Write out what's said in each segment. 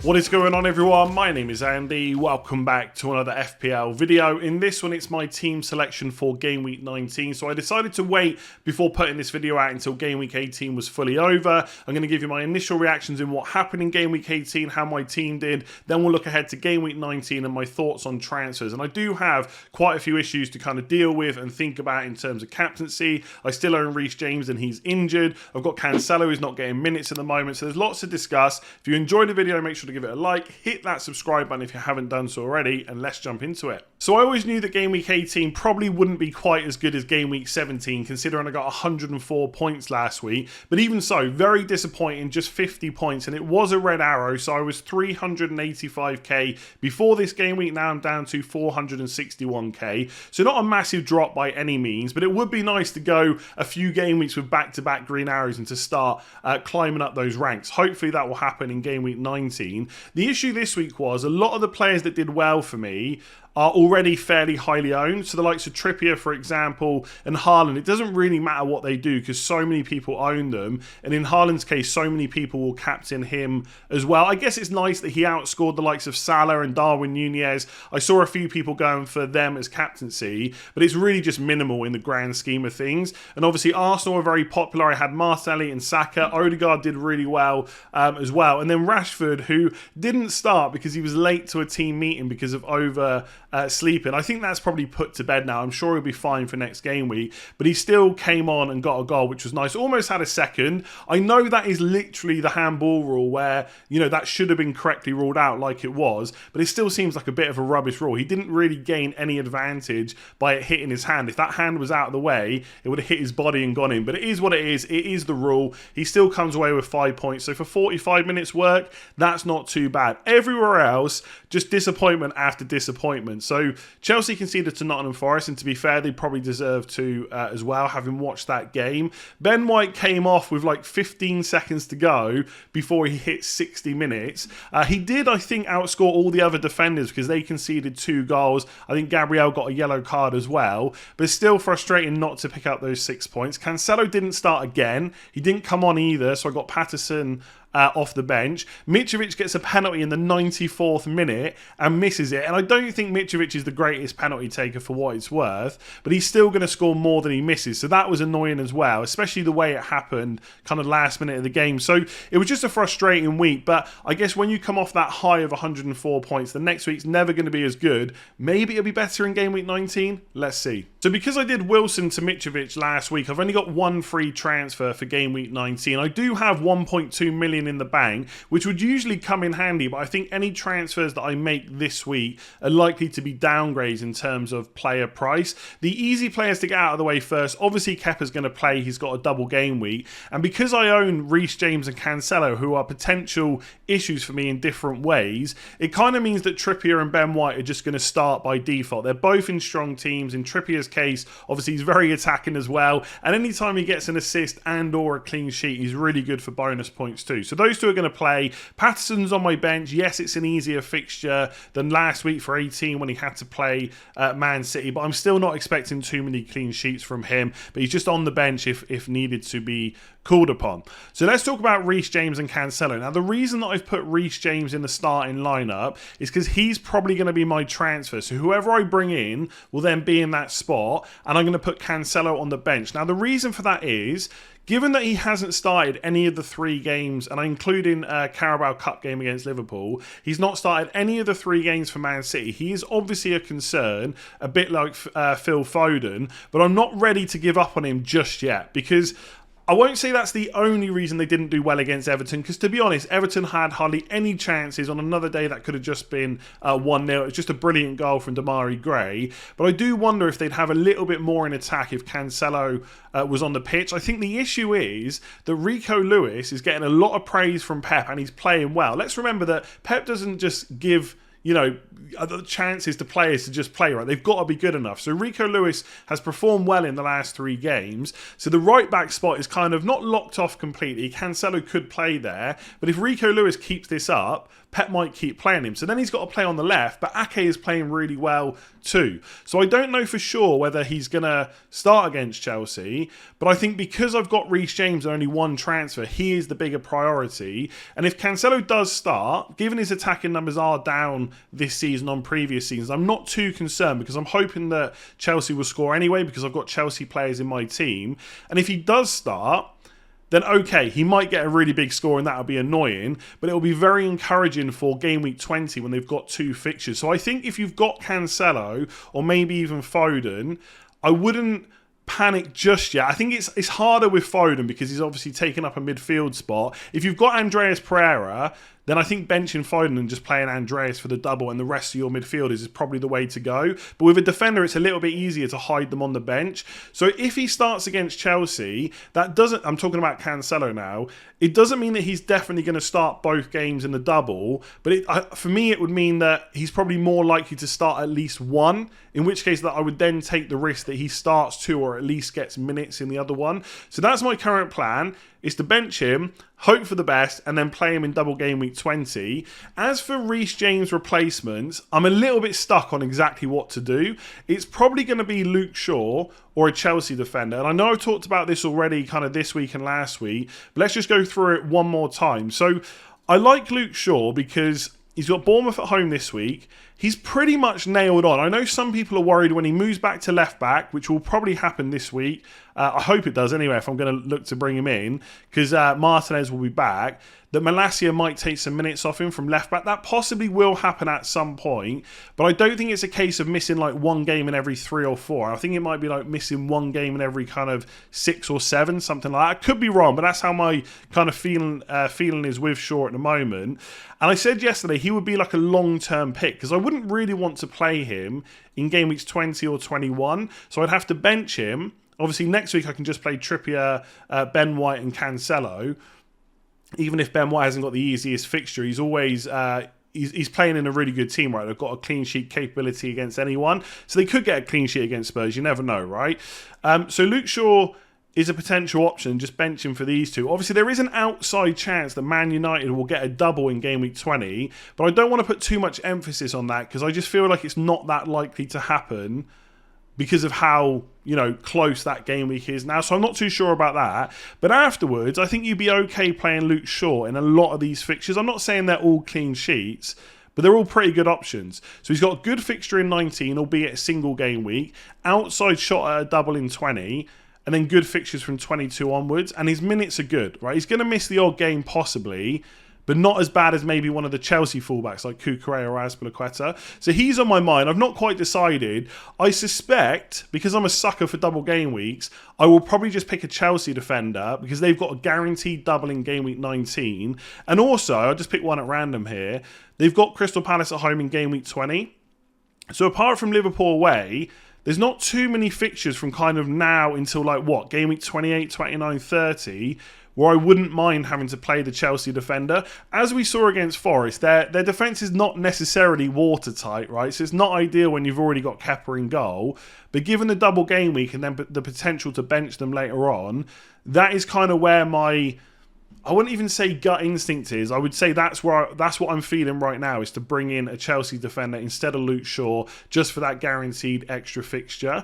What is going on, everyone? My name is Andy. Welcome back to another FPL video. In this one, it's my team selection for Game Week 19. So I decided to wait before putting this video out until Game Week 18 was fully over. I'm going to give you my initial reactions in what happened in Game Week 18, how my team did. Then we'll look ahead to Game Week 19 and my thoughts on transfers. And I do have quite a few issues to kind of deal with and think about in terms of captaincy. I still own Reece James and he's injured. I've got Cancelo who's not getting minutes at the moment. So there's lots to discuss. If you enjoyed the video, make sure to give it a like, hit that subscribe button if you haven't done so already, and let's jump into it. So I always knew that Game Week 18 probably wouldn't be quite as good as Game Week 17, considering I got 104 points last week, but even so, very disappointing, just 50 points, and it was a red arrow, so I was 385k before this game week. Now I'm down to 461k, so not a massive drop by any means, but it would be nice to go a few game weeks with back-to-back green arrows and to start climbing up those ranks. Hopefully that will happen in Game Week 19. The issue this week was a lot of the players that did well for me are already fairly highly owned. So the likes of Trippier, for example, and Haaland, it doesn't really matter what they do because so many people own them. And in Haaland's case, so many people will captain him as well. I guess it's nice that he outscored the likes of Salah and Darwin Nunez. I saw a few people going for them as captaincy, but it's really just minimal in the grand scheme of things. And obviously Arsenal are very popular. I had Martinelli and Saka. Odegaard did really well as well. And then Rashford, who didn't start because he was late to a team meeting because of sleeping. I think that's probably put to bed now. I'm sure he'll be fine for next game week, but he still came on and got a goal, which was nice. Almost had a second. I know that is literally the handball rule where, you know, that should have been correctly ruled out like it was, but it still seems like a bit of a rubbish rule. He didn't really gain any advantage by it hitting his hand. If that hand was out of the way, it would have hit his body and gone in, but it is what it is. It is the rule. He still comes away with 5 points. So for 45 minutes work, that's not too bad. Everywhere else, just disappointment after disappointment. So Chelsea conceded to Nottingham Forest, and to be fair, they probably deserve to as well, having watched that game. Ben White came off with like 15 seconds to go before he hit 60 minutes. He did, I think, outscore all the other defenders because they conceded 2 goals. I think Gabriel got a yellow card as well, but it's still frustrating not to pick up those 6 points. Cancelo didn't start again. He didn't come on either, so I got Patterson off the bench. Mitrovic gets a penalty in the 94th minute and misses it. And I don't think Mitrovic is the greatest penalty taker for what it's worth, but he's still going to score more than he misses. So that was annoying as well, especially the way it happened kind of last minute of the game. So it was just a frustrating week. But I guess when you come off that high of 104 points, the next week's never going to be as good. Maybe it'll be better in Game Week 19. Let's see. So because I did Wilson to Mitrovic last week, I've only got one free transfer for Game Week 19. I do have 1.2 million in the bank, which would usually come in handy, but I think any transfers that I make this week are likely to be downgrades in terms of player price. The easy players to get out of the way first, obviously Kepa's going to play, he's got a double game week, and because I own Reece James and Cancelo, who are potential issues for me in different ways, it kind of means that Trippier and Ben White are just going to start by default. They're both in strong teams. In Trippier's case, obviously he's very attacking as well, and anytime he gets an assist and or a clean sheet, he's really good for bonus points too. So those two are going to play. Patterson's on my bench. Yes, it's an easier fixture than last week for 18 when he had to play Man City, but I'm still not expecting too many clean sheets from him, but he's just on the bench if needed to be called upon. So let's talk about Reece James and Cancelo. Now, the reason that I've put Reece James in the starting lineup is because he's probably going to be my transfer. So whoever I bring in will then be in that spot, and I'm going to put Cancelo on the bench. Now, the reason for that is, given that he hasn't started any of the 3 games, and I include in Carabao Cup game against Liverpool, he's not started any of the 3 games for Man City. He is obviously a concern, a bit like Phil Foden, but I'm not ready to give up on him just yet, because I won't say that's the only reason they didn't do well against Everton, because to be honest, Everton had hardly any chances. On another day that could have just been 1-0. It was just a brilliant goal from Demarai Gray. But I do wonder if they'd have a little bit more in attack if Cancelo was on the pitch. I think the issue is that Rico Lewis is getting a lot of praise from Pep and he's playing well. Let's remember that Pep doesn't just give, you know, the chances to players to just play, right? They've got to be good enough. So Rico Lewis has performed well in the last 3 games. So the right back spot is kind of not locked off completely. Cancelo could play there. But if Rico Lewis keeps this up, Pep might keep playing him. So then he's got to play on the left, but Ake is playing really well too. So I don't know for sure whether he's going to start against Chelsea, but I think because I've got Reece James and only one transfer, he is the bigger priority. And if Cancelo does start, given his attacking numbers are down this season on previous seasons, I'm not too concerned because I'm hoping that Chelsea will score anyway because I've got Chelsea players in my team. And if he does start, then okay, he might get a really big score and that'll be annoying, but it'll be very encouraging for game week 20 when they've got 2 fixtures. So I think if you've got Cancelo or maybe even Foden, I wouldn't panic just yet. I think it's harder with Foden because he's obviously taken up a midfield spot. If you've got Andreas Pereira, then I think benching Foden and just playing Andreas for the double and the rest of your midfielders is probably the way to go. But with a defender, it's a little bit easier to hide them on the bench. So if he starts against Chelsea, that doesn't, I'm talking about Cancelo now, it doesn't mean that he's definitely going to start both games in the double. But for me, it would mean that he's probably more likely to start at least one, in which case that I would then take the risk that he starts 2 or at least gets minutes in the other one. So that's my current plan, is to bench him, hope for the best, and then play him in double game week 20. As for Reece James replacements, I'm a little bit stuck on exactly what to do. It's probably going to be Luke Shaw or a Chelsea defender. And I know I've talked about this already kind of this week and last week, but let's just go through it one more time. So I like Luke Shaw because he's got Bournemouth at home this week. He's pretty much nailed on. I know some people are worried when he moves back to left back, which will probably happen this week. I hope it does anyway, if I'm going to look to bring him in, because Martinez will be back, that Malacia might take some minutes off him from left back. That possibly will happen at some point, but I don't think it's a case of missing like 1 game in every 3 or 4. I think it might be like missing 1 game in every kind of 6 or 7, something like that. I could be wrong, but that's how my kind of feeling is with Shaw at the moment. And I said yesterday he would be like a long-term pick because I wouldn't really want to play him in game weeks 20 or 21, so I'd have to bench him. Obviously, next week I can just play Trippier, Ben White and Cancelo. Even if Ben White hasn't got the easiest fixture, he's always he's playing in a really good team, right? They've got a clean sheet capability against anyone. So they could get a clean sheet against Spurs. You never know, right? So Luke Shaw is a potential option. Just bench him for these 2. Obviously, there is an outside chance that Man United will get a double in game week 20, but I don't want to put too much emphasis on that because I just feel like it's not that likely to happen because of how, close that game week is now. So I'm not too sure about that. But afterwards, I think you'd be okay playing Luke Shaw in a lot of these fixtures. I'm not saying they're all clean sheets, but they're all pretty good options. So he's got a good fixture in 19, albeit a single game week, outside shot at a double in 20, and then good fixtures from 22 onwards. And his minutes are good, right? He's going to miss the odd game possibly, but not as bad as maybe one of the Chelsea fullbacks like Cucurella or FPL. So he's on my mind. I've not quite decided. I suspect, because I'm a sucker for double game weeks, I will probably just pick a Chelsea defender because they've got a guaranteed double in game week 19. And also, I'll just pick one at random here. They've got Crystal Palace at home in game week 20. So apart from Liverpool away, there's not too many fixtures from kind of now until game week 28, 29, 30, where I wouldn't mind having to play the Chelsea defender. As we saw against Forest, their defence is not necessarily watertight, right? So it's not ideal when you've already got Kepa in goal. But given the double game week and then the potential to bench them later on, that is kind of where my, I wouldn't even say gut instinct is. I would say that's what I'm feeling right now, is to bring in a Chelsea defender instead of Luke Shaw, just for that guaranteed extra fixture.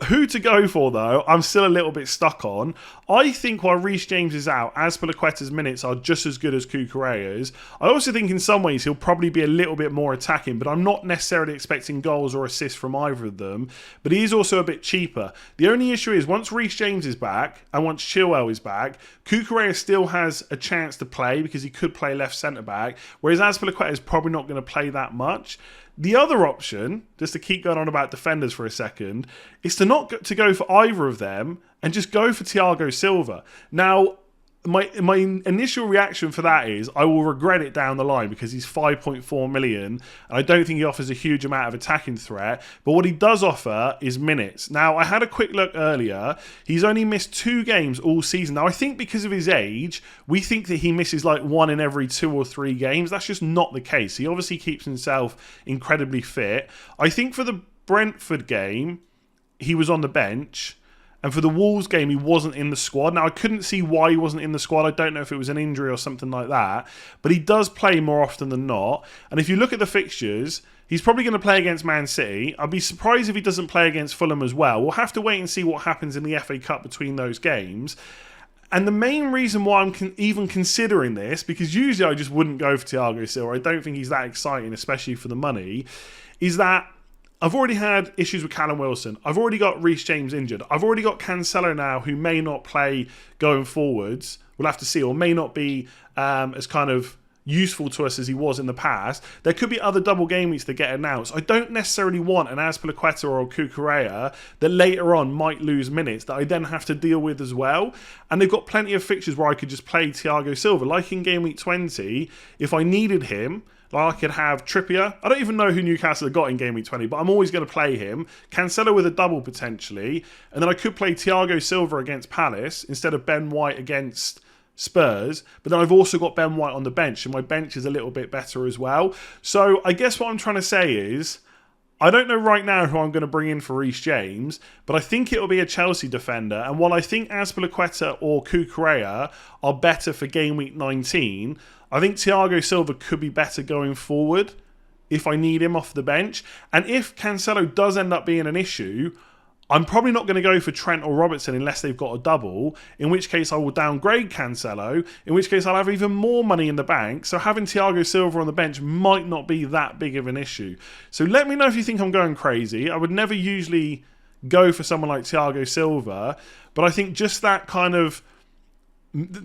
Who to go for, though, I'm still a little bit stuck on. I think while Reece James is out, Azpilicueta's minutes are just as good as Cucurella's. I also think in some ways he'll probably be a little bit more attacking, but I'm not necessarily expecting goals or assists from either of them. But he is also a bit cheaper. The only issue is once Reece James is back and once Chilwell is back, Cucurella still has a chance to play because he could play left centre-back, whereas Azpilicueta is probably not going to play that much. The other option, just to keep going on about defenders for a second, is to not to go for either of them and just go for Thiago Silva. Now, my initial reaction for that is I will regret it down the line because he's 5.4 million and I don't think he offers a huge amount of attacking threat, but what he does offer is minutes. Now, I had a quick look earlier. He's only missed 2 games all season. Now, I think because of his age, we think that he misses like 1 in every 2 or 3 games. That's just not the case. He obviously keeps himself incredibly fit. I think for the Brentford game, he was on the bench. And for the Wolves game, he wasn't in the squad. Now, I couldn't see why he wasn't in the squad. I don't know if it was an injury or something like that. But he does play more often than not. And if you look at the fixtures, he's probably going to play against Man City. I'd be surprised if he doesn't play against Fulham as well. We'll have to wait and see what happens in the FA Cup between those games. And the main reason why I'm even considering this, because usually I just wouldn't go for Thiago Silva, I don't think he's that exciting, especially for the money, is that I've already had issues with Callum Wilson. I've already got Reece James injured. I've already got Cancelo now, who may not play going forwards. We'll have to see, or may not be as kind of useful to us as he was in the past. There could be other double game weeks that get announced. I don't necessarily want an Azpilicueta or a Cucurella that later on might lose minutes that I then have to deal with as well. And they've got plenty of fixtures where I could just play Thiago Silva. Like in Game Week 20, if I needed him, like I could have Trippier. I don't even know who Newcastle have got in Game Week 20, but I'm always going to play him. Cancelo with a double potentially. And then I could play Thiago Silva against Palace instead of Ben White against Spurs. But then I've also got Ben White on the bench, and my bench is a little bit better as well. So I guess what I'm trying to say is, I don't know right now who I'm going to bring in for Reece James, but I think it'll be a Chelsea defender. And while I think Azpilicueta or Cucurella are better for Game Week 19, I think Thiago Silva could be better going forward if I need him off the bench. And if Cancelo does end up being an issue, I'm probably not going to go for Trent or Robertson unless they've got a double, in which case I will downgrade Cancelo, in which case I'll have even more money in the bank. So having Thiago Silva on the bench might not be that big of an issue. So let me know if you think I'm going crazy. I would never usually go for someone like Thiago Silva, but I think just that kind of,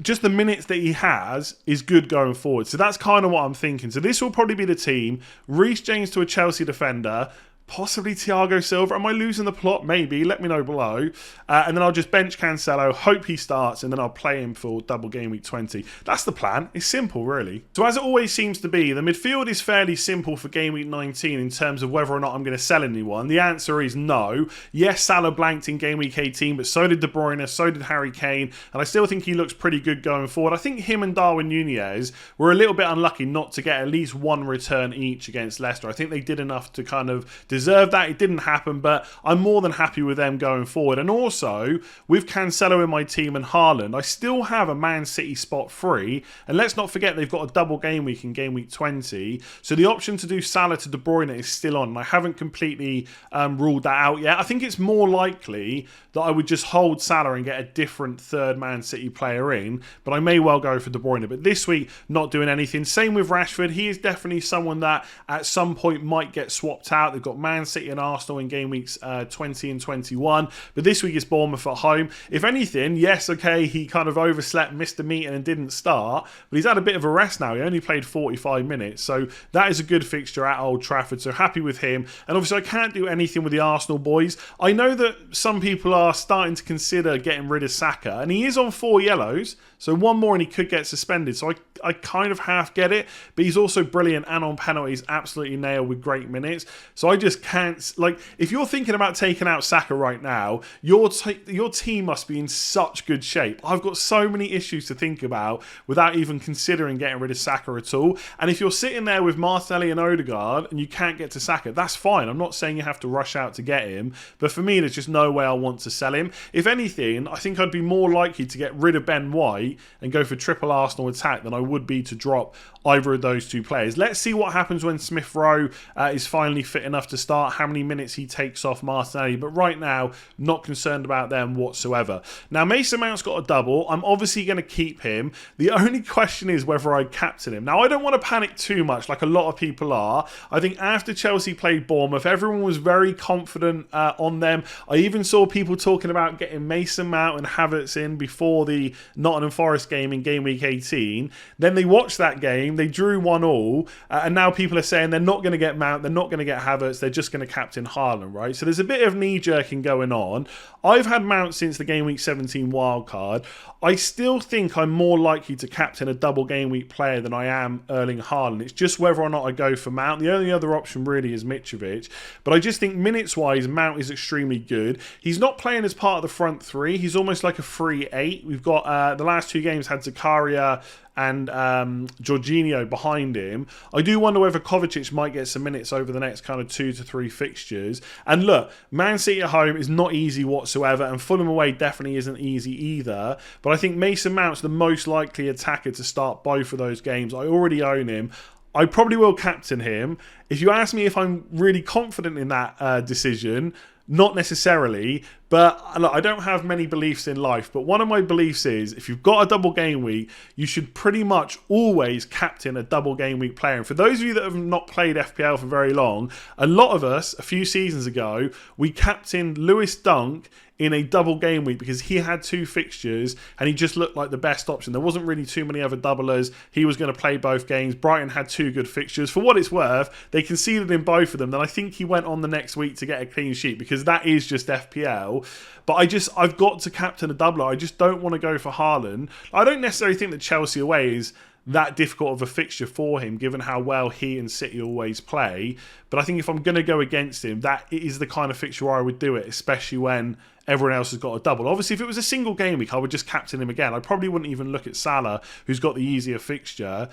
just the minutes that he has is good going forward. So that's kind of what I'm thinking. So this will probably be the team. Reece James to a Chelsea defender, possibly Thiago Silva. Am I losing the plot? Maybe. Let me know below. And then I'll just bench Cancelo, hope he starts, and then I'll play him for double game week 20. That's the plan. It's simple, really. So as it always seems to be, the midfield is fairly simple for game week 19 in terms of whether or not I'm going to sell anyone. The answer is no. Yes, Salah blanked in game week 18, but so did De Bruyne, so did Harry Kane, and I still think he looks pretty good going forward. I think him and Darwin Nunez were a little bit unlucky not to get at least one return each against Leicester. I think they did enough to kind of deserve that. It didn't happen, but I'm more than happy with them going forward. And also, with Cancelo in my team and Haaland, I still have a Man City spot free. And let's not forget they've got a double game week in game week 20. So the option to do Salah to De Bruyne is still on. And I haven't completely ruled that out yet. I think it's more likely that I would just hold Salah and get a different third Man City player in. But I may well go for De Bruyne. But this week, not doing anything. Same with Rashford. He is definitely someone that at some point might get swapped out. They've got Man City and Arsenal in game weeks 20 and 21, but this week is Bournemouth at home. If anything, yes, okay, he kind of overslept, missed the meeting and didn't start, but he's had a bit of a rest now. He only played 45 minutes, so that is a good fixture at Old Trafford, so happy with him. And obviously I can't do anything with the Arsenal boys. I know that some people are starting to consider getting rid of Saka, and he is on 4 yellows, so one more and he could get suspended, so I kind of half get it, but he's also brilliant and on penalties absolutely nailed with great minutes. So I just can't, like, if you're thinking about taking out Saka right now, your team must be in such good shape. I've got so many issues to think about without even considering getting rid of Saka at all. And if you're sitting there with Martinelli and Odegaard and you can't get to Saka, that's fine. I'm not saying you have to rush out to get him, but for me there's just no way I want to sell him. If anything, I think I'd be more likely to get rid of Ben White and go for triple Arsenal attack than I would be to drop either of those two players. Let's see what happens when Smith Rowe is finally fit enough to start, how many minutes he takes off Martinelli, but right now not concerned about them whatsoever. Now Mason Mount's got a double. I'm obviously going to keep him. The only question is whether I captain him. Now I don't want to panic too much like a lot of people are. I think after Chelsea played Bournemouth, everyone was very confident on them. I even saw people talking about getting Mason Mount and Havertz in before the Nottingham Forest game in game week 18. Then they watched that game, they drew 1-1, and now people are saying they're not going to get Mount, they're not going to get Havertz, they're just going to captain Haaland, right? So there's a bit of knee-jerking going on. I've had Mount since the game week 17 wildcard. I still think I'm more likely to captain a double game week player than I am Erling Haaland. It's just whether or not I go for Mount. The only other option really is Mitrovic, but I just think minutes-wise, Mount is extremely good. He's not playing as part of the front three. He's almost like a free 8. We've got the last 2 games had Zakaria and Jorginho behind him. I do wonder whether Kovacic might get some minutes over the next kind of 2 to 3 fixtures. And look, Man City at home is not easy whatsoever, and Fulham away definitely isn't easy either. But I think Mason Mount's the most likely attacker to start both of those games. I already own him. I probably will captain him. If you ask me if I'm really confident in that decision, not necessarily, but look, I don't have many beliefs in life, but one of my beliefs is if you've got a double game week, you should pretty much always captain a double game week player. And for those of you that have not played FPL for very long, a lot of us, a few seasons ago, we captained Lewis Dunk in a double game week because he had 2 fixtures and he just looked like the best option. There wasn't really too many other doublers. He was going to play both games. Brighton had 2 good fixtures. For what it's worth, they conceded in both of them. Then I think he went on the next week to get a clean sheet because that is just FPL. But I've got to captain a doubler. I just don't want to go for Haaland. I don't necessarily think that Chelsea away is that difficult of a fixture for him, given how well he and City always play. But I think if I'm going to go against him, that is the kind of fixture where I would do it, especially when everyone else has got a double. Obviously, if it was a single game week, I would just captain him again. I probably wouldn't even look at Salah, who's got the easier fixture.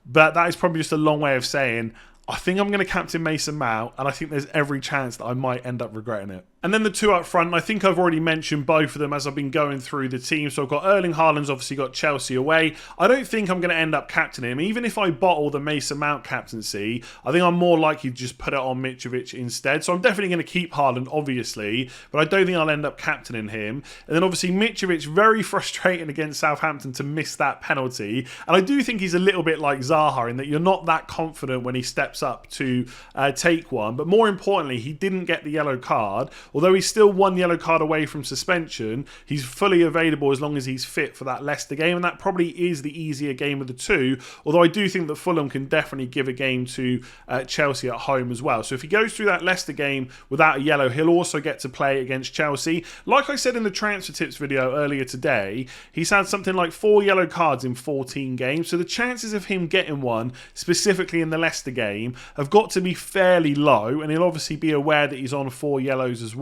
But that is probably just a long way of saying, I think I'm going to captain Mason Mount, and I think there's every chance that I might end up regretting it. And then the 2 up front, I think I've already mentioned both of them as I've been going through the team. So I've got Erling Haaland's obviously got Chelsea away. I don't think I'm going to end up captaining him. Even if I bottle the Mason Mount captaincy, I think I'm more likely to just put it on Mitrovic instead. So I'm definitely going to keep Haaland, obviously, but I don't think I'll end up captaining him. And then obviously Mitrovic, very frustrating against Southampton to miss that penalty. And I do think he's a little bit like Zaha in that you're not that confident when he steps up to take one. But more importantly, he didn't get the yellow card. Although he's still 1 yellow card away from suspension, he's fully available as long as he's fit for that Leicester game, and that probably is the easier game of the 2, although I do think that Fulham can definitely give a game to Chelsea at home as well. So if he goes through that Leicester game without a yellow, he'll also get to play against Chelsea. Like I said in the transfer tips video earlier today, he's had something like 4 yellow cards in 14 games, so the chances of him getting one, specifically in the Leicester game, have got to be fairly low, and he'll obviously be aware that he's on 4 yellows as well.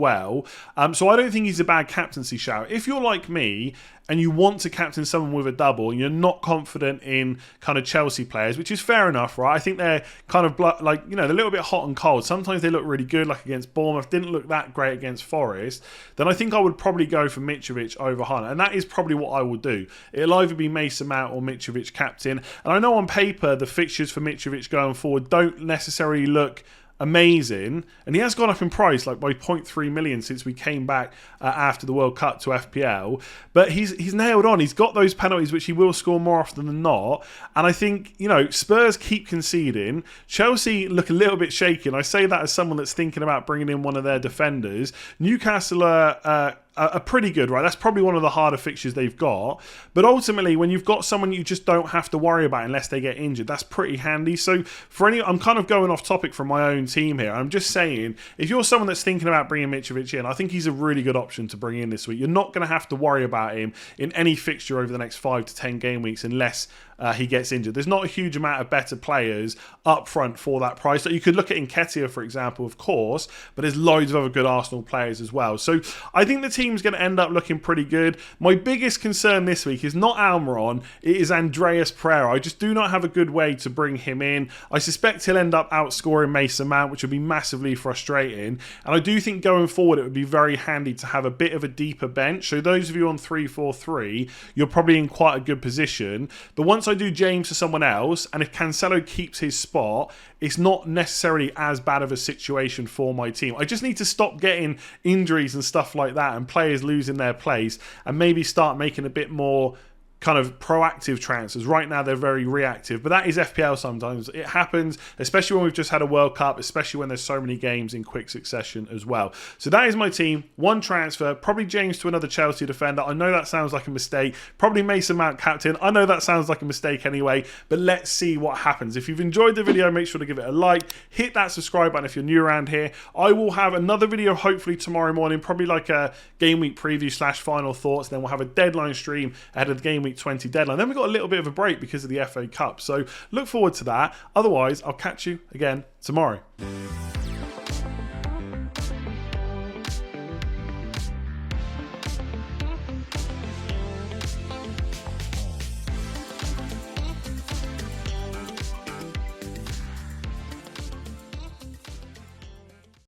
So I don't think he's a bad captaincy shout. If you're like me and you want to captain someone with a double and you're not confident in kind of Chelsea players, which is fair enough, right? I think they're kind of like, you know, they're a little bit hot and cold. Sometimes they look really good, like against Bournemouth, didn't look that great against Forest. Then I think I would probably go for Mitrovic over Haaland, and that is probably what I will do. It'll either be Mason Mount or Mitrovic captain. And I know on paper the fixtures for Mitrovic going forward don't necessarily look amazing, and he has gone up in price like by 0.3 million since we came back after the World Cup to FPL, but he's nailed on. He's got those penalties which he will score more often than not, and I think, you know, Spurs keep conceding. Chelsea look a little bit shaky, and I say that as someone that's thinking about bringing in one of their defenders. Newcastle are pretty good, right? That's probably one of the harder fixtures they've got. But ultimately, when you've got someone you just don't have to worry about unless they get injured, that's pretty handy. So I'm kind of going off topic from my own team here. I'm just saying, if you're someone that's thinking about bringing Mitrovic in, I think he's a really good option to bring in this week. You're not going to have to worry about him in any fixture over the next 5 to 10 game weeks unless he gets injured. There's not a huge amount of better players up front for that price. So you could look at Nketiah, for example, of course, but there's loads of other good Arsenal players as well. So I think the team's going to end up looking pretty good. My biggest concern this week is not Almiron, it is Andreas Pereira. I just do not have a good way to bring him in. I suspect he'll end up outscoring Mason Mount, which would be massively frustrating. And I do think going forward it would be very handy to have a bit of a deeper bench. So those of you on 3-4-3, you're probably in quite a good position. But once I do James to someone else, and if Cancelo keeps his spot, it's not necessarily as bad of a situation for my team. I just need to stop getting injuries and stuff like that and players losing their place, and maybe start making a bit more kind of proactive transfers. Right now they're very reactive, but that is FPL sometimes. It happens, especially when we've just had a World Cup, especially when there's so many games in quick succession as well. So that is my team. 1 transfer, probably James to another Chelsea defender. I know that sounds like a mistake. Probably Mason Mount captain. I know that sounds like a mistake anyway, but let's see what happens. If you've enjoyed the video, make sure to give it a like. Hit that subscribe button if you're new around here. I will have another video hopefully tomorrow morning, probably like a game week preview / final thoughts. Then we'll have a deadline stream ahead of the game week 20 deadline. Then we've got a little bit of a break because of the FA Cup. So look forward to that. Otherwise, I'll catch you again tomorrow.